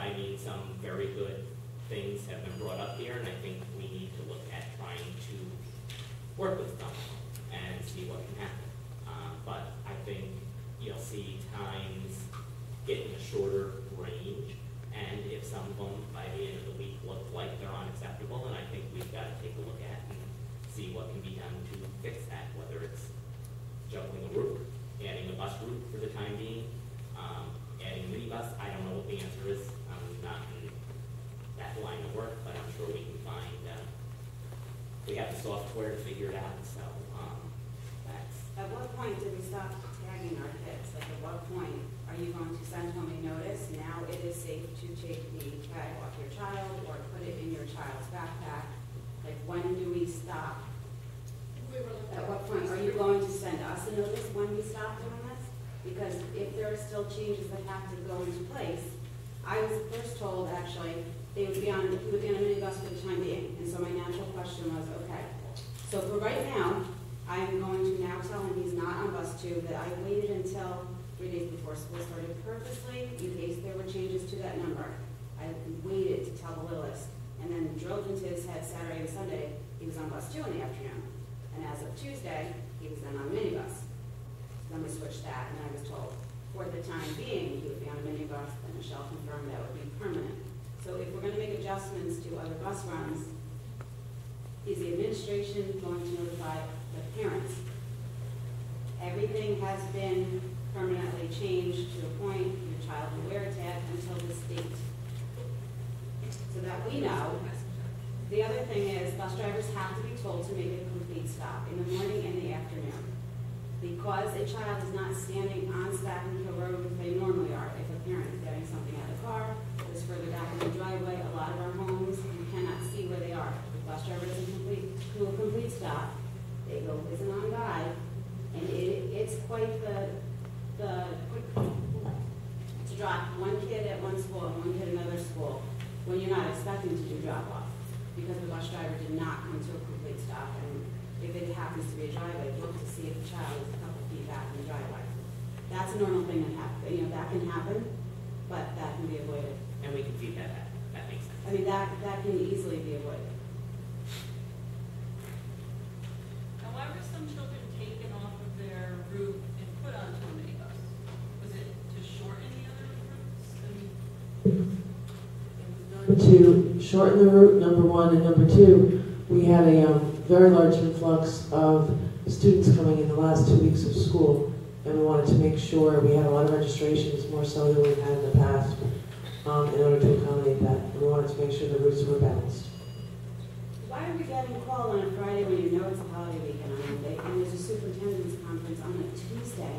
I mean, some very good things have been brought up here, and I think we need to look at trying to work with them and see what can happen. But I think you'll see times get in a shorter range, and if some of them by the end of the week look like they're unacceptable, then I think we've got to take a look at and see what can be done to fix that, whether it's juggling a route, adding a bus route for the time being, adding a minibus. I don't know what the answer is. I'm not in that line of work, but I'm sure we can find, we have the software to figure it out, so that's... At what point do we stop tagging our kids? Like, at what point are you going to send home a notice? Now it is safe to take the tag off your child or put it in your child's backpack. Like, when do we stop? At what point are you going to send us a notice when we stop doing this? Because if there are still changes that have to go into place, I was first told, actually, he would be on a minibus for the time being. And so my natural question was, okay, so for right now, I'm going to now tell him he's not on bus 2, that I waited until 3 days before school started purposely, in case there were changes to that number. I waited to tell the littlest, and then drilled into his head Saturday and Sunday, he was on bus 2 in the afternoon. And as of Tuesday, he was then on a minibus. Then we switched that, and I was told, for the time being, he would be on a minibus, and Michelle confirmed that would be permanent. So if we're going to make adjustments to other bus runs, is the administration going to notify the parents? Everything has been permanently changed to a point your child will wear a tag until this date. So that we know. The other thing is bus drivers have to be told to make a complete stop in the morning and the afternoon. Because a child is not standing on Spackenkill Road as they normally are. If a parent is getting something out of the car, it's further back in the driveway. A lot of our homes, you cannot see where they are. The bus driver doesn't do a complete stop. They go whizzing on by, and it's quite to drop one kid at one school and one kid at another school when you're not expecting to do drop-off, because the bus driver did not come to a complete stop. And if it happens to be a driveway, look to see if the child is a couple feet back in the driveway. That's a normal thing that happens. You know, that can happen, but that can be avoided. And we can feed that back. That makes sense. I mean, that can easily be avoided. Why were some children taken off of their route and put onto a minibus? Was it to shorten the other routes? To shorten the route, number one, and number two, we had a very large influx of students coming in the last 2 weeks of school, and we wanted to make sure we had a lot of registrations, more so than we've had in the past, in order to accommodate that. And we wanted to make sure the routes were balanced. Why are we getting a call on a Friday when you know it's a holiday weekend on Monday, and there's a superintendent's conference on a Tuesday?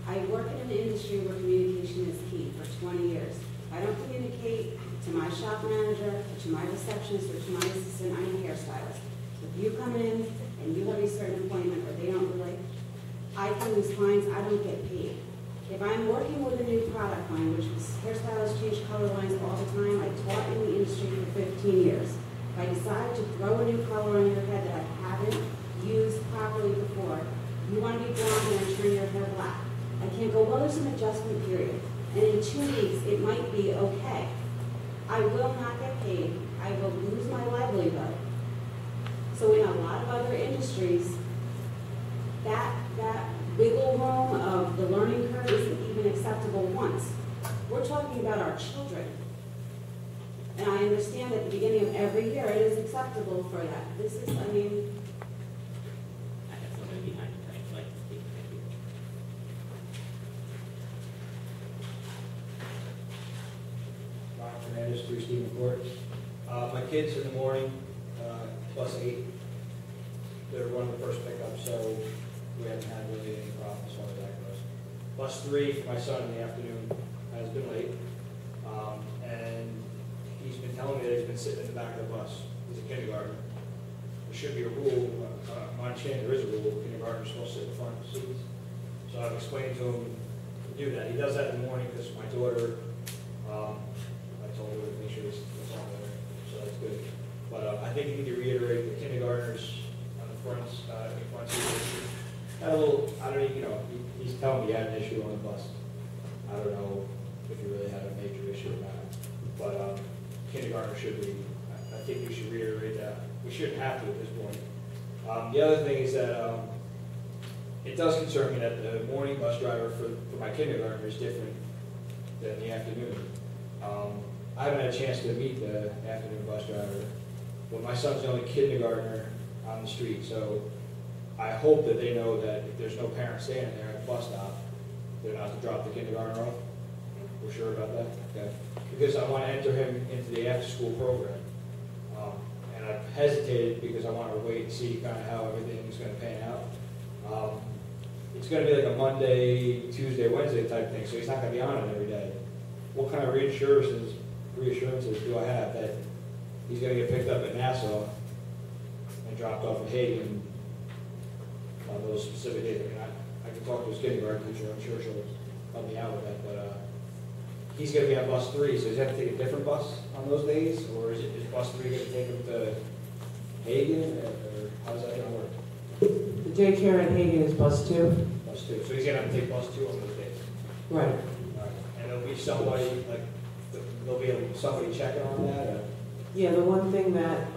I work in an industry where communication is key for 20 years. I don't communicate to my shop manager, or to my receptionist, or to my assistant. I'm a hairstylist. So if you come in and you have a certain appointment, or they don't really, I can lose clients. I don't get paid. If I'm working with a new product line, which hairstylists change color lines all the time, I taught in the industry for 15 years. If I decide to throw a new color on your head that I haven't used properly before, you want to be blonde and I turn your hair black. I can't go, well, there's an adjustment period. And in 2 weeks, it might be okay. I will not get paid. I will lose my livelihood. So in a lot of other industries, that wiggle room of the learning curve isn't even acceptable once. We're talking about our children. And I understand at the beginning of every year, it is acceptable for that. This is, I mean... I have somebody behind you that I'd like to speak. Thank you. Ron Fernandez, 3 Stephen Court. My kids in the morning, plus 8, they're one of the first pickups, so we haven't had really any problems as far as that goes. Bus 3 for my son in the afternoon has been late, and he's been telling me that he's been sitting in the back of the bus. He's a kindergartner. There should be a rule, my understanding there is a rule, kindergartners are supposed to sit in the front seats. So I've explained to him to do that. He does that in the morning because my daughter, I told her to make sure it's all there, so that's good. But I think you need to reiterate the kindergartners on the front seat. Had a little, I don't even, he's telling me he had an issue on the bus. I don't know if he really had a major issue or not. kindergartner should be. I think we should reiterate that. We shouldn't have to at this point. The other thing is that it does concern me that the morning bus driver for my kindergartner is different than the afternoon. I haven't had a chance to meet the afternoon bus driver, but my son's the only kindergartner on the street, so I hope that they know that if there's no parent standing there at the bus stop, they're not to drop the kindergartner off. We're sure about that? Okay. Because I want to enter him into the after-school program. And I've hesitated because I want to wait and see kind of how everything is going to pan out. It's going to be like a Monday, Tuesday, Wednesday type thing, so he's not going to be on it every day. What kind of reassurances do I have that he's going to get picked up at Nassau and dropped off at Hagen on those specific days? I mean, I can talk to his kindergarten teacher, I'm sure she'll help me out with that, but he's going to be on bus 3, so does he have to take a different bus on those days, or is bus 3 going to take him to Hagen, or how's that going to work? The daycare at Hagen is bus 2. Bus 2, so he's going to have to take bus 2 on those days. Right. All right. And there'll be somebody, like, there'll be somebody checking on that, or? Yeah, the one thing that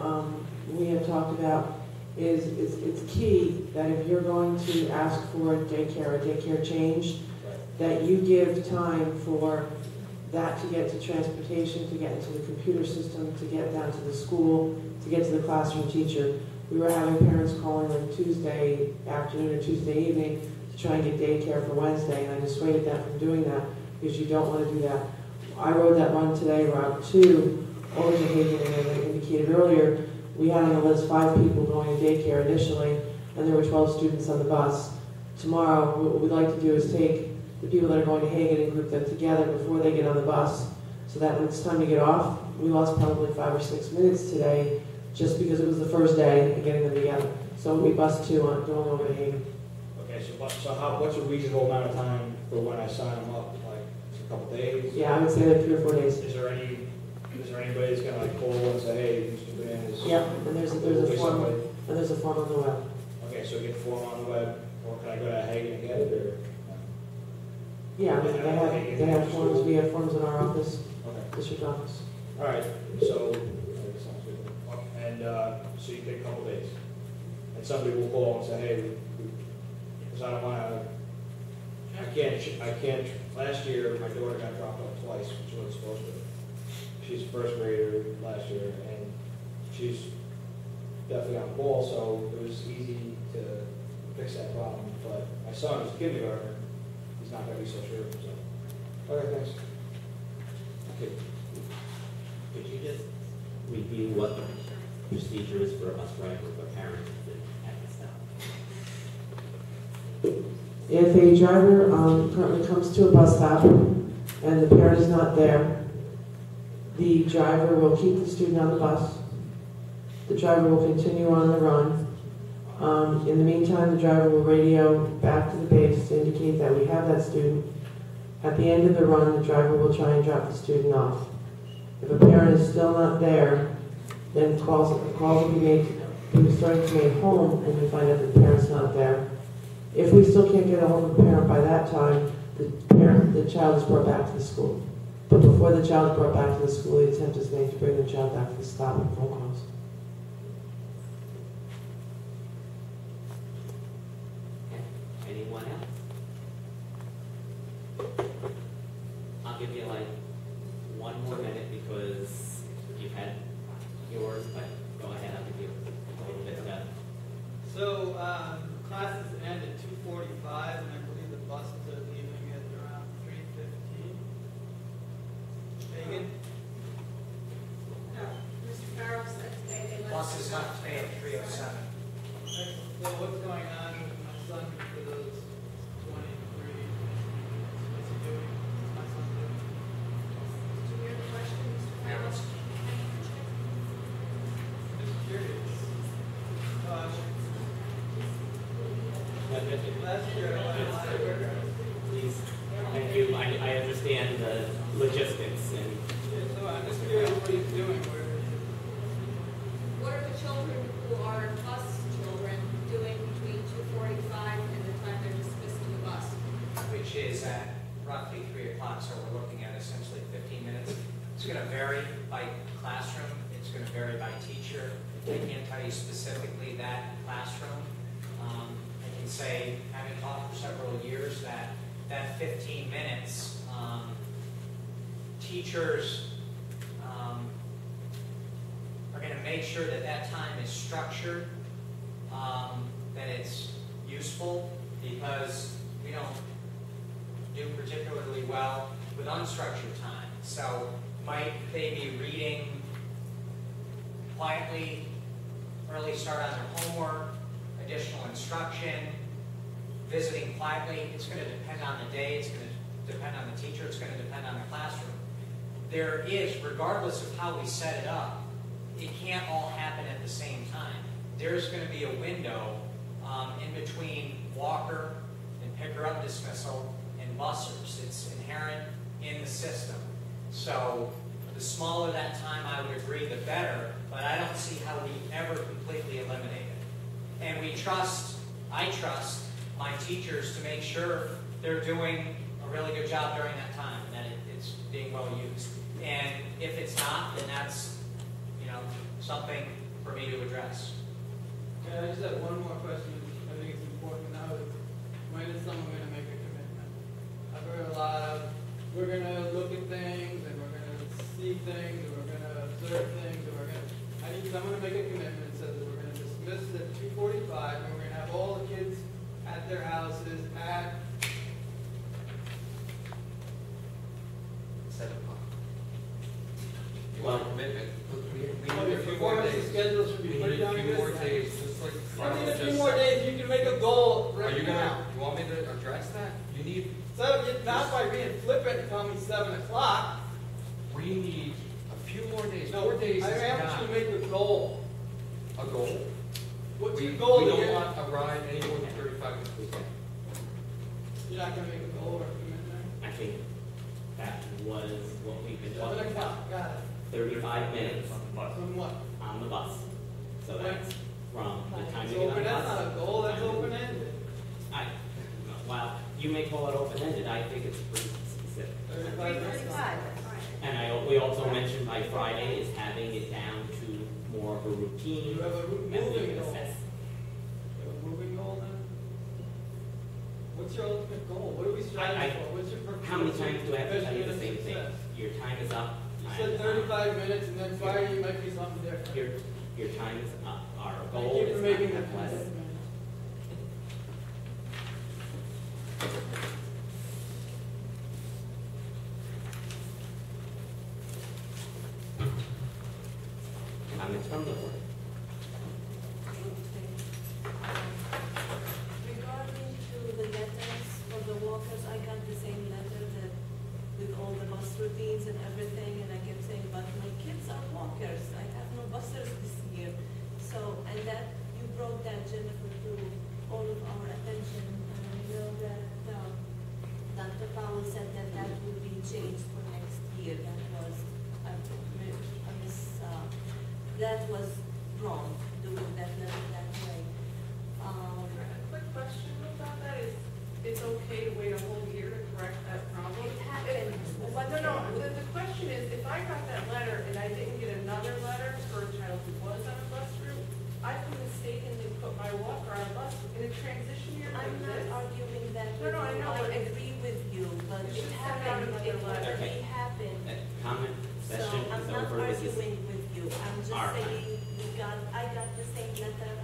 we have talked about is it's key that if you're going to ask for a daycare change, that you give time for that to get to transportation, to get into the computer system, to get down to the school, to get to the classroom teacher. We were having parents calling like Tuesday afternoon or Tuesday evening to try and get daycare for Wednesday, and I dissuaded them from doing that because you don't want to do that. I rode that run today, Route 2, over to Hagen, and as I indicated earlier, we had on the list 5 people going to daycare initially, and there were 12 students on the bus. Tomorrow, what we'd like to do is take the people that are going to Hagen and group them together before they get on the bus, so that when it's time to get off, we lost probably 5 or 6 minutes today just because it was the first day and getting them together. So we bus 2 on going over to Hagen. Okay, so what's a reasonable amount of time for when I sign them up? Like a couple days? Yeah, I would say like 3 or 4 days. Is there anybody that's gonna like call and say, hey, Mr. Bananas? Yeah, and there's a form, and there's a form on the web. Okay, so get the form on the web, or can I go to Hagen and get it, or? Yeah, I mean, they have forms. We have forms in our office, Okay. district office. All right, so, that sounds good. And so you take a couple days, and somebody will call and say, hey, because I don't want to. I can't. Last year, my daughter got dropped off twice, which wasn't supposed to. She's a first grader last year, and she's definitely on the ball, so it was easy to fix that problem. But my son is a kindergartner; he's not going to be so sure. So, okay, thanks. Okay. Could you just review what the procedure is for a bus driver with a parent at the stop? If a driver currently comes to a bus stop and the parent is not there, the driver will keep the student on the bus. The driver will continue on the run. In the meantime, the driver will radio back to the base to indicate that we have that student. At the end of the run, the driver will try and drop the student off. If a parent is still not there, then calls will be made, we start to made home, and we find out that the parent's not there. If we still can't get a hold of the parent by that time, the child is brought back to the school. But before the child is brought back to the school, the attempt is made to bring the child back to the stop and phone calls. Okay. Anyone else? I'll give you like 1 more minute because you've had yours, but go ahead, I'll give you a little bit of that. So, classes end at 2:45, and I believe the buses are leaving at around 3:15. Megan? No, Mr. Farrell said today they left. Buses have to pay at 3:07. So what's going on with my son for those 23? What's he doing? What's my son doing? Did you hear the question, Mr. Farrell? Just curious. Last year, Please, thank you. I understand the logistics and so I'm just curious what he's doing. What are the children who are bus children doing between 2:45 and the time they're dismissed from the bus? Which is at roughly 3 o'clock, so we're looking at essentially 15 minutes. It's going to vary by classroom. vary by teacher. I can't tell you specifically that classroom. I can say, having taught for several years, that 15 minutes, teachers are going to make sure that that time is structured, that it's useful, because we don't do particularly well with unstructured time. So might they be reading quietly, early start on their homework, additional instruction, visiting quietly? It's going to depend on the day, it's going to depend on the teacher, it's going to depend on the classroom. There is, regardless of how we set it up, it can't all happen at the same time. There's going to be a window in between walker and picker-up dismissal and bussers. It's inherent in the system. So the smaller that time, I would agree, the better, but I don't see how we ever completely eliminate it. And I trust my teachers to make sure they're doing a really good job during that time, and that it's being well used. And if it's not, then that's, something for me to address. Yeah, I just have one more question. I think it's important now. When is someone going to make a commitment? I've heard a lot of, we're going to look at things, and we're going to see things, and we're going to observe things, and I need someone to make a commitment that says that we're going to dismiss at 2:45, and we're going to have all the kids at their houses at 7 o'clock. You Well, want a commitment? We well, need your a few more performance days. schedule should We be need put a down in few more this. days, just like I Carlos need a few just more said. days. You can make a goal Are right you now. you want me to address that? You need, So not by being flippant and tell me 7 o'clock. we need a few more days. No, 4 days I is asked not you to make a goal. a goal. What's We your goal we to don't get? want a ride any more than 35 minutes a weekend. You're not going to make a goal or a commitment. I think that was what we've been 7 talking about. o'clock. Got it. 35 minutes From what? on the bus. So that's from the time It's you get on open. the bus. That's not a goal. That's to the time you- open ended. While you may call it open-ended, I think it's pretty specific. 35 minutes. 3:35. And we also mentioned by Friday is having it down to more of a routine You have a that we moving can goal. assess. You have a moving goal then? What's your ultimate goal? What are we striving for? What's your purpose? How many times do I have to tell you the Measurement of same thing? success? Your time is up. You I said am 35 minutes, and then Friday you might be something different. Your time is up. Our Thank goal you is for not making to that have less. commitment. Comments from the board? Regarding to the letters for the walkers, I got the same letter that with all the bus routines and everything, and I kept saying, but my kids are walkers. I have no buses this year. So, and that you brought that, Jennifer, to all of our attention. And I know that Dr. Powell said that that will be changed for next year. That was that was wrong, doing that letter that way. A quick question about that is, it's okay to wait a whole year to correct that problem? It happened. The question is, if I got that letter and I didn't get another letter for a child who was on a bus route, I could mistakenly put my walker on a bus in a transition year like I'm this. not arguing that No, no, I know, I but agree with you, but You it should send out happened, another it letter. already happened. Comment So session I'm is not over. This is arguing with you, I'm just All right. saying, I got the same letter,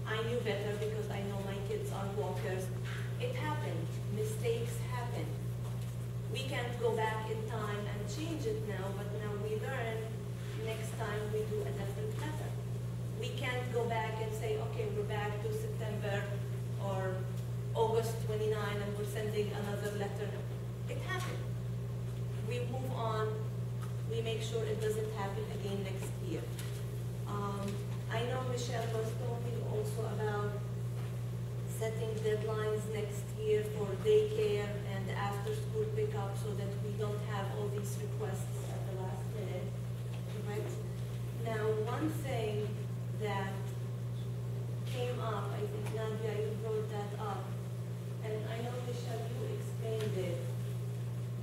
I knew better because I know my kids are walkers. It happened, mistakes happen. We can't go back in time and change it now, but now we learn, next time we do a different letter. We can't go back and say, okay, we're back to September or August 29 and we're sending another letter. It happened. We move on, we make sure it doesn't happen again next year. I know Michelle was talking also about setting deadlines next year for daycare and after-school pickup so that we don't have all these requests at the last minute, right? Now, one thing that came up, I think Nadia, you brought that up, and I know Michelle, you explained it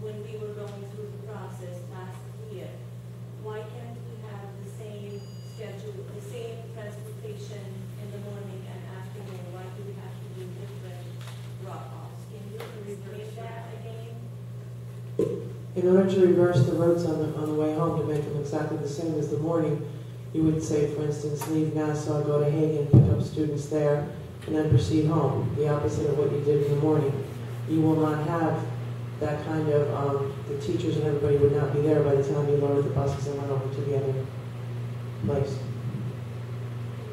when we were going through the process last year. Why can't we have the In order to reverse the routes on the way home to make them exactly the same as the morning, you would say, for instance, leave Nassau, go to Hagen, pick up students there, and then proceed home, the opposite of what you did in the morning. You will not have that kind of, the teachers and everybody would not be there by the time you loaded the buses and went over to the other place.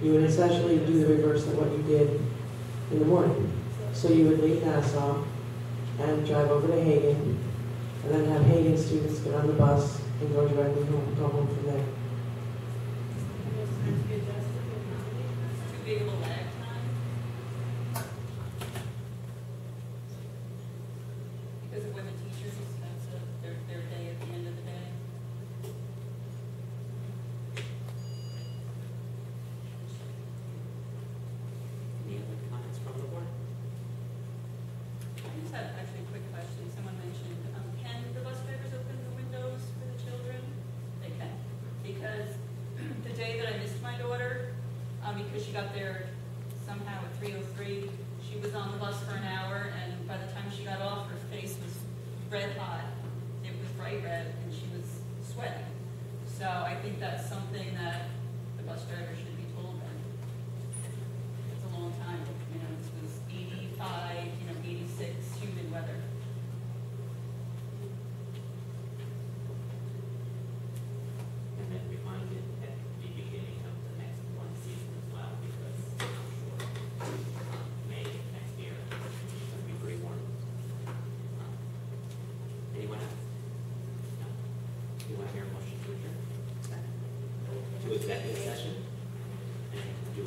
You would essentially do the reverse of what you did in the morning. So you would leave Nassau and drive over to Hagen, and then have Hagen students get on the bus and go directly home, go home from there. Too big of a lag time? Because of when the teachers, that's their day at the end of the day. Any other comments from the board? I just had actually a quick question. Someone mentioned, can the bus drivers open the windows for the children? They can. Because the day that I missed my daughter, because she got there somehow at 3:03, she was on the bus for an hour, and by the time she got off, her face was red hot. It was bright red, and she was sweating. So I think that's something that the bus driver should be told then. It's a long time, this was 85, 86, humid weather. And then remind it at the beginning of the next one season as well, because I'm sure May next year it's going to be pretty warm. Anyone else? No? You want to hear a motion to adjourn? To executive session? And do